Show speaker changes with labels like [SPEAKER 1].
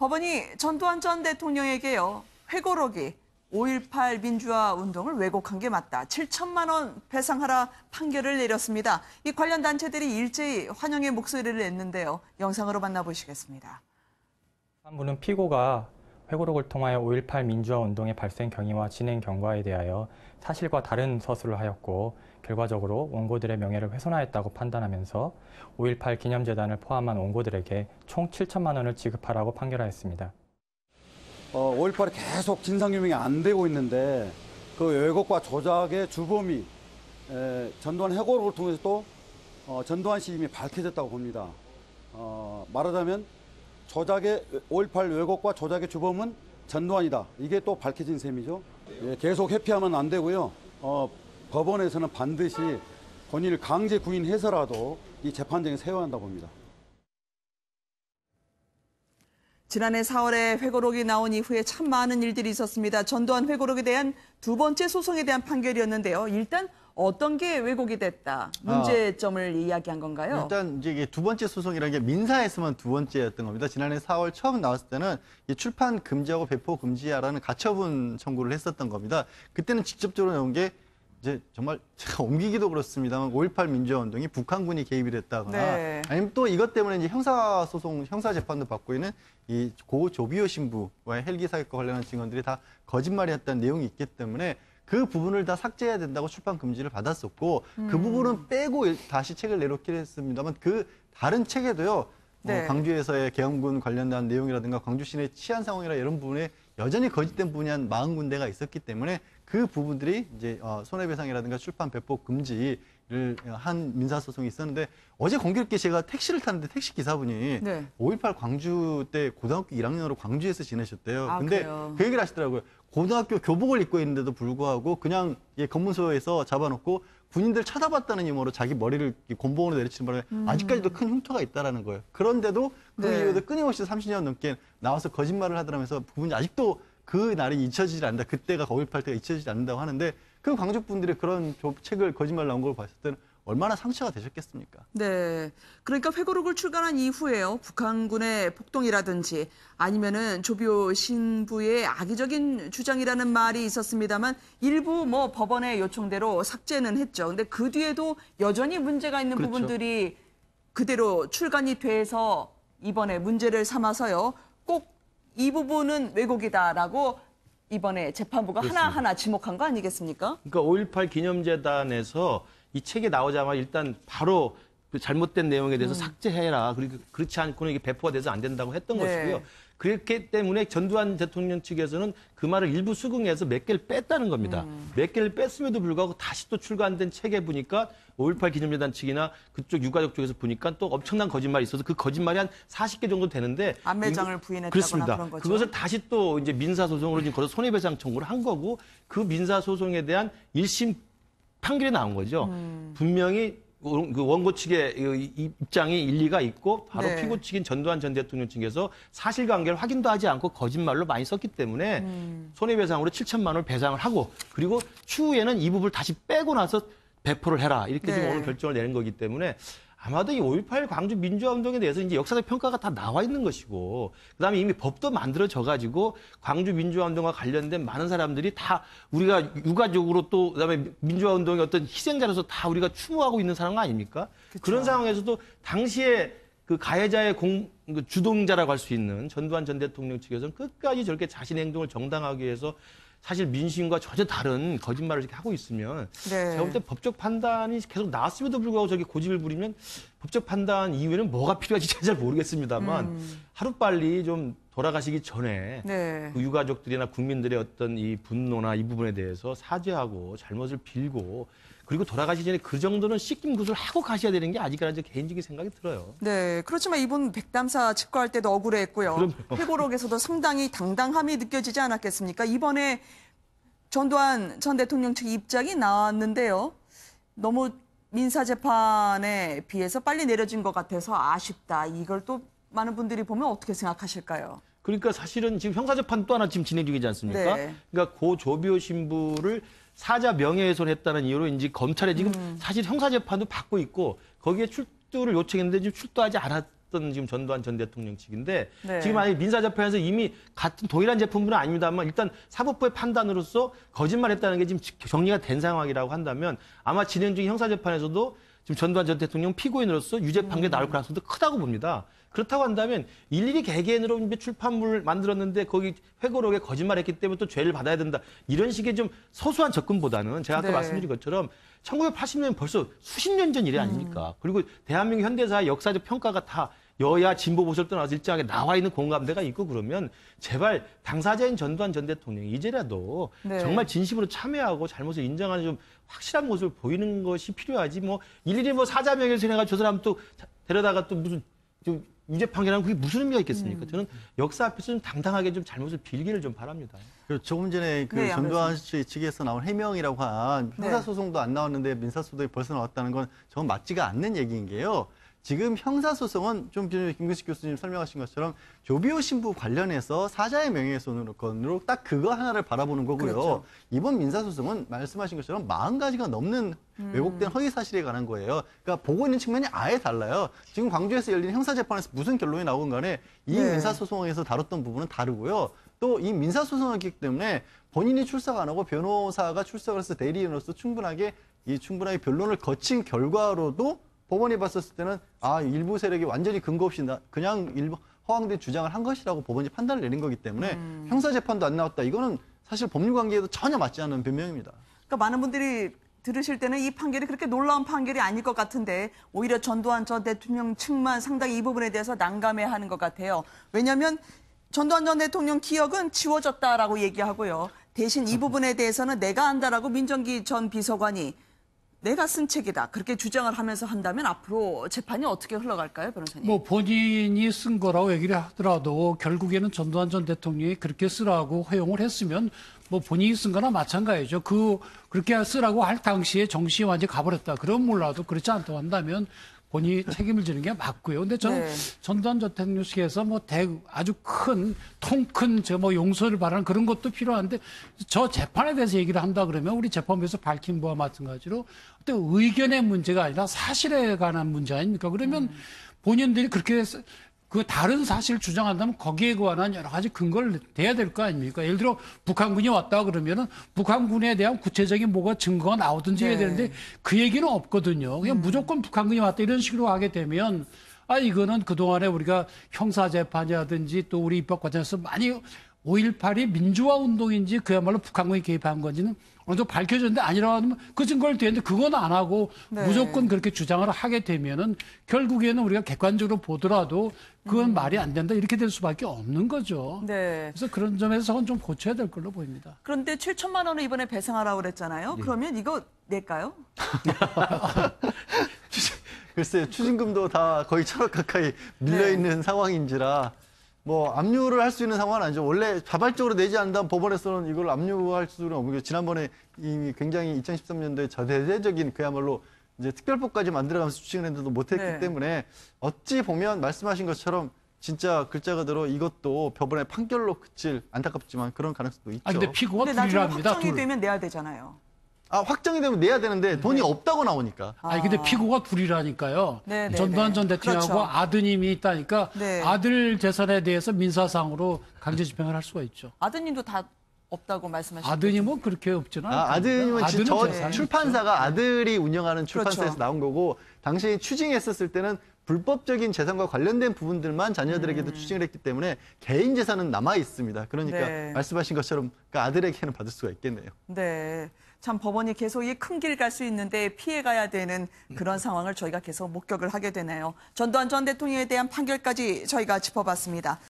[SPEAKER 1] 법원이 전두환 전 대통령에게요. 회고록이 5.18 민주화 운동을 왜곡한 게 맞다. 7천만 원 배상하라 판결을 내렸습니다. 이 관련 단체들이 일제히 환영의 목소리를 냈는데요. 영상으로 만나보시겠습니다.
[SPEAKER 2] 한 분은 피고가 회고록을 통하여 5.18 민주화 운동의 발생 경위와 진행 경과에 대하여 사실과 다른 서술을 하였고 결과적으로 원고들의 명예를 훼손하였다고 판단하면서 5.18 기념재단을 포함한 원고들에게 총 7천만 원을 지급하라고 판결하였습니다.
[SPEAKER 3] 5.18이 계속 진상규명이 안 되고 있는데 그 왜곡과 조작의 주범이 전두환 회고록을 통해서 또 전두환 씨 이미 밝혀졌다고 봅니다. 말하자면 조작의 5.18 왜곡과 조작의 주범은 전두환이다. 이게 또 밝혀진 셈이죠. 계속 회피하면 안 되고요. 법원에서는 반드시 본인을 강제 구인해서라도 이 재판정에 세워야 한다고 봅니다.
[SPEAKER 1] 지난해 4월에 회고록이 나온 이후에 참 많은 일들이 있었습니다. 전두환 회고록에 대한 두 번째 소송에 대한 판결이었는데요. 일단 어떤 게 왜곡이 됐다, 문제점을 이야기한 건가요?
[SPEAKER 4] 일단 이제 이게 두 번째 소송이라는 게 민사에서만 두 번째였던 겁니다. 지난해 4월 처음 나왔을 때는 출판 금지하고 배포 금지하라는 가처분 청구를 했었던 겁니다. 그때는 직접적으로 나온 게 이제 정말 제가 옮기기도 그렇습니다만 5.18 민주화 운동이 북한군이 개입이 됐다거나
[SPEAKER 1] 네.
[SPEAKER 4] 아니면 또 이것 때문에 이제 형사소송, 형사재판도 받고 있는 이 고 조비오 신부와의 헬기 사격과 관련한 증언들이 다 거짓말이었다는 내용이 있기 때문에 그 부분을 다 삭제해야 된다고 출판 금지를 받았었고 그 부분은 빼고 다시 책을 내놓기로 했습니다만 그 다른 책에도요.
[SPEAKER 1] 네.
[SPEAKER 4] 광주에서의 계엄군 관련된 내용이라든가 광주 시내 치안 상황이라 이런 부분에 여전히 거짓된 부분이 한 40군데가 있었기 때문에 그 부분들이 이제 손해배상이라든가 출판 배포 금지를 한 민사소송이 있었는데 어제 공교롭게 제가 택시를 탔는데 택시 기사분이
[SPEAKER 1] 네.
[SPEAKER 4] 5.18 광주 때 고등학교 1학년으로 광주에서 지내셨대요. 근데
[SPEAKER 1] 그래요?
[SPEAKER 4] 그 얘기를 하시더라고요. 고등학교 교복을 입고 있는데도 불구하고 그냥 검문소에서 잡아놓고 군인들 쳐다봤다는 이유로 자기 머리를 곤봉으로 내리치는 바람에 아직까지도 큰 흉터가 있다는 거예요. 그런데도 그
[SPEAKER 1] 네.
[SPEAKER 4] 이후에도 끊임없이 30년 넘게 나와서 거짓말을 하더라면서 부분이 아직도 그 날이 잊혀지지 않는다. 그때가 5.18 때가 잊혀지지 않는다고 하는데 그 광주 분들이 그런 책을 거짓말 나온 걸 봤을 때는 얼마나 상처가 되셨겠습니까?
[SPEAKER 1] 네. 그러니까 회고록을 출간한 이후에요. 북한군의 폭동이라든지 아니면은 조비오 신부의 악의적인 주장이라는 말이 있었습니다만 일부 법원의 요청대로 삭제는 했죠. 근데 그 뒤에도 여전히 문제가 있는
[SPEAKER 4] 그렇죠.
[SPEAKER 1] 부분들이 그대로 출간이 돼서 이번에 문제를 삼아서요. 꼭 이 부분은 왜곡이다라고 이번에 재판부가
[SPEAKER 5] 그렇습니다.
[SPEAKER 1] 하나하나 지목한 거 아니겠습니까?
[SPEAKER 5] 그러니까 5.18 기념재단에서 이 책이 나오자마자 일단 바로 그 잘못된 내용에 대해서 삭제해라. 그리고 그렇지 않고는 이게 배포가 돼서 안 된다고 했던
[SPEAKER 1] 네.
[SPEAKER 5] 것이고요. 그렇기 때문에 전두환 대통령 측에서는 그 말을 일부 수긍해서 몇 개를 뺐다는 겁니다. 몇 개를 뺐음에도 불구하고 다시 또 출간된 책에 보니까 5.18 기념재단 측이나 그쪽 유가족 쪽에서 보니까 또 엄청난 거짓말이 있어서 그 거짓말이 한 40개 정도 되는데
[SPEAKER 1] 안매장을 부인했다거나
[SPEAKER 5] 그렇습니다.
[SPEAKER 1] 그런 거죠.
[SPEAKER 5] 그것을 다시 또 이제 민사소송으로 지금 걸어 손해배상 청구를 한 거고 그 민사소송에 대한 1심 판결이 나온 거죠. 분명히 그 원고 측의 입장이 일리가 있고 바로
[SPEAKER 1] 네.
[SPEAKER 5] 피고 측인 전두환 전 대통령 측에서 사실관계를 확인도 하지 않고 거짓말로 많이 썼기 때문에 손해배상으로 7천만 원을 배상을 하고 그리고 추후에는 이 부분을 다시 빼고 나서 배포를 해라 이렇게 지금
[SPEAKER 1] 네.
[SPEAKER 5] 오늘 결정을 내린 거기 때문에 아마도 이 5.18 광주 민주화 운동에 대해서 이제 역사적 평가가 다 나와 있는 것이고 그다음에 이미 법도 만들어져 가지고 광주 민주화 운동과 관련된 많은 사람들이 다 우리가 유가족으로 또 그다음에 민주화 운동의 어떤 희생자로서 다 우리가 추모하고 있는 상황 아닙니까?
[SPEAKER 1] 그쵸.
[SPEAKER 5] 그런 상황에서도 당시에 그 가해자의 그 주동자라고 할 수 있는 전두환 전 대통령 측에서는 끝까지 저렇게 자신의 행동을 정당하기 위해서 사실 민심과 전혀 다른 거짓말을 이렇게 하고 있으면
[SPEAKER 1] 네.
[SPEAKER 5] 제가 볼 때 법적 판단이 계속 나왔음에도 불구하고 저기 고집을 부리면 법적 판단 이후에는 뭐가 필요할지 잘 모르겠습니다만 하루빨리 좀 돌아가시기 전에
[SPEAKER 1] 네.
[SPEAKER 5] 그 유가족들이나 국민들의 어떤 이 분노나 이 부분에 대해서 사죄하고 잘못을 빌고 그리고 돌아가시기 전에 그 정도는 씻김굿을 하고 가셔야 되는 게 아직까지 개인적인 생각이 들어요.
[SPEAKER 1] 네, 그렇지만 이분 백담사 직거할 때도 억울했고요.
[SPEAKER 5] 그럼요.
[SPEAKER 1] 회고록에서도 상당히 당당함이 느껴지지 않았겠습니까? 이번에 전두환 전 대통령 측 입장이 나왔는데요. 너무 민사재판에 비해서 빨리 내려진 것 같아서 아쉽다. 이걸 또 많은 분들이 보면 어떻게 생각하실까요?
[SPEAKER 5] 그러니까 사실은 지금 형사재판 또 하나 지금 진행 중이지 않습니까?
[SPEAKER 1] 네.
[SPEAKER 5] 그러니까 고 조비오 신부를 사자 명예훼손했다는 이유로 이제 검찰에 지금 사실 형사재판도 받고 있고 거기에 출두를 요청했는데 지금 출두하지 않았던 했던 지금 전두환 전 대통령 측인데
[SPEAKER 1] 네.
[SPEAKER 5] 지금 아니 민사재판에서 이미 같은 동일한 제품은 아닙니다만 일단 사법부의 판단으로서 거짓말했다는 게 지금 정리가 된 상황이라고 한다면 아마 진행 중인 형사재판에서도 지금 전두환 전 대통령 피고인으로서 유죄 판결이 나올 가능성도 크다고 봅니다. 그렇다고 한다면 일일이 개개인으로 이제 출판물을 만들었는데 거기 회고록에 거짓말했기 때문에 또 죄를 받아야 된다. 이런 식의 좀 소소한 접근보다는 제가 아까
[SPEAKER 1] 네.
[SPEAKER 5] 말씀드린 것처럼 1980년 벌써 수십 년 전 일이 아닙니까? 그리고 대한민국 현대사의 역사적 평가가 다 여야 진보 보수를 떠나서 일정하게 나와 있는 공감대가 있고 그러면 제발 당사자인 전두환 전 대통령이 이제라도
[SPEAKER 1] 네.
[SPEAKER 5] 정말 진심으로 참여하고 잘못을 인정하는 좀 확실한 모습을 보이는 것이 필요하지 뭐 일일이 뭐 사자명예훼손 해가지고 저 사람 또 데려다가 또 무슨 좀 유죄 판결하면 그게 무슨 의미가 있겠습니까? 저는 역사 앞에서 좀 당당하게 좀 잘못을 빌기를 좀 바랍니다.
[SPEAKER 4] 그리고 조금 전에 그
[SPEAKER 1] 네,
[SPEAKER 4] 전두환 씨 측에서 나온 해명이라고 한
[SPEAKER 1] 네.
[SPEAKER 4] 형사소송도 안 나왔는데 민사소송이 벌써 나왔다는 건 저건 맞지가 않는 얘기인 게요. 지금 형사소송은 좀 전에 김근식 교수님 설명하신 것처럼 조비오 신부 관련해서 사자의 명예훼손으로 딱 그거 하나를 바라보는 거고요.
[SPEAKER 1] 그렇죠.
[SPEAKER 4] 이번 민사소송은 말씀하신 것처럼 40가지가 넘는 왜곡된 허위 사실에 관한 거예요. 그러니까 보고 있는 측면이 아예 달라요. 지금 광주에서 열린 형사재판에서 무슨 결론이 나오건 간에 이
[SPEAKER 1] 네.
[SPEAKER 4] 민사소송에서 다뤘던 부분은 다르고요. 또 이 민사소송이기 때문에 본인이 출석 안 하고 변호사가 출석을 해서 대리인으로서 충분하게 변론을 거친 결과로도 법원이 봤었을 때는 일부 세력이 완전히 근거 없이 그냥 일부 허황된 주장을 한 것이라고 법원이 판단을 내린 거기 때문에 형사재판도 안 나왔다. 이거는 사실 법률관계에도 전혀 맞지 않는 변명입니다.
[SPEAKER 1] 그러니까 많은 분들이 들으실 때는 이 판결이 그렇게 놀라운 판결이 아닐 것 같은데 오히려 전두환 전 대통령 측만 상당히 이 부분에 대해서 난감해하는 것 같아요. 왜냐하면 전두환 전 대통령 기억은 지워졌다라고 얘기하고요. 대신 이 부분에 대해서는 내가 안다라고 민정기 전 비서관이 내가 쓴 책이다. 그렇게 주장을 하면서 한다면 앞으로 재판이 어떻게 흘러갈까요, 변호사님?
[SPEAKER 6] 뭐 본인이 쓴 거라고 얘기를 하더라도 결국에는 전두환 전 대통령이 그렇게 쓰라고 허용을 했으면 뭐 본인이 쓴 거나 마찬가지죠. 그렇게 쓰라고 할 당시에 정신이 완전히 가버렸다. 그럼 몰라도 그렇지 않다고 한다면 본인이 책임을 지는 게 맞고요. 근데 저는
[SPEAKER 1] 네.
[SPEAKER 6] 전두환 전 대통령 측에서 뭐 아주 통 큰 용서를 바라는 그런 것도 필요한데 저 재판에 대해서 얘기를 한다 그러면 우리 재판부에서 밝힌 바와 마찬가지로 어떤 의견의 문제가 아니라 사실에 관한 문제 아닙니까? 그러면 본인들이 그렇게 그 다른 사실을 주장한다면 거기에 관한 여러 가지 근거를 대야 될 거 아닙니까? 예를 들어 북한군이 왔다 그러면은 북한군에 대한 구체적인 뭐가 증거가 나오든지 해야 되는데 그 얘기는 없거든요. 그냥 무조건 북한군이 왔다 이런 식으로 하게 되면 이거는 그동안에 우리가 형사재판이라든지 또 우리 입법 과정에서 많이 5.18이 민주화 운동인지 그야말로 북한군이 개입한 건지는 어느 정도 밝혀졌는데 아니라고 하면 그 증거를 대는데 그건 안 하고 무조건 그렇게 주장을 하게 되면은 결국에는 우리가 객관적으로 보더라도 그건 말이 안 된다 이렇게 될 수밖에 없는 거죠.
[SPEAKER 1] 네.
[SPEAKER 6] 그래서 그런 점에서는 좀 고쳐야 될 걸로 보입니다.
[SPEAKER 1] 그런데 7천만 원을 이번에 배상하라고 그랬잖아요. 그러면 이거 낼까요?
[SPEAKER 4] 글쎄요, 추징금도 다 거의 1,000억 가까이 밀려있는 상황인지라 뭐 압류를 할 수 있는 상황은 아니죠. 원래 자발적으로 내지 않는다면 법원에서는 이걸 압류할 수는 없는 게 지난번에 이미 굉장히 2013년도에 저대대적인 그야말로 이제 특별법까지 만들어가면서 추징을 했는데도 못했기 때문에 어찌 보면 말씀하신 것처럼 진짜 글자 그대로 이것도 법원의 판결로 그칠 안타깝지만 그런 가능성도 있죠.
[SPEAKER 6] 근데 피고가
[SPEAKER 1] 근데 나중에
[SPEAKER 6] 둘이랍니다.
[SPEAKER 1] 확정이
[SPEAKER 6] 둘.
[SPEAKER 1] 되면 내야 되잖아요.
[SPEAKER 4] 확정이 되면 내야 되는데 돈이 없다고 나오니까.
[SPEAKER 6] 근데 피고가 둘이라니까요.
[SPEAKER 1] 네, 네,
[SPEAKER 6] 전두환
[SPEAKER 1] 네.
[SPEAKER 6] 전 대통령하고
[SPEAKER 1] 그렇죠.
[SPEAKER 6] 아드님이 있다니까
[SPEAKER 1] 네.
[SPEAKER 6] 아들 재산에 대해서 민사상으로 강제 집행을 할 수가 있죠.
[SPEAKER 1] 아드님도 다 없다고 말씀하셨죠.
[SPEAKER 6] 아드님은 그렇게 없지는 않습니다.
[SPEAKER 4] 아드님은
[SPEAKER 6] 아들은
[SPEAKER 4] 저
[SPEAKER 6] 재산이
[SPEAKER 4] 출판사가 아들이 운영하는 출판사에서
[SPEAKER 1] 그렇죠.
[SPEAKER 4] 나온 거고 당시 추징했었을 때는 불법적인 재산과 관련된 부분들만 자녀들에게도 추징을 했기 때문에 개인 재산은 남아 있습니다. 그러니까
[SPEAKER 1] 네.
[SPEAKER 4] 말씀하신 것처럼 그 아들에게는 받을 수가 있겠네요.
[SPEAKER 1] 네. 참 법원이 계속 이 큰 길 갈 수 있는데 피해가야 되는 그런 상황을 저희가 계속 목격을 하게 되네요. 전두환 전 대통령에 대한 판결까지 저희가 짚어봤습니다.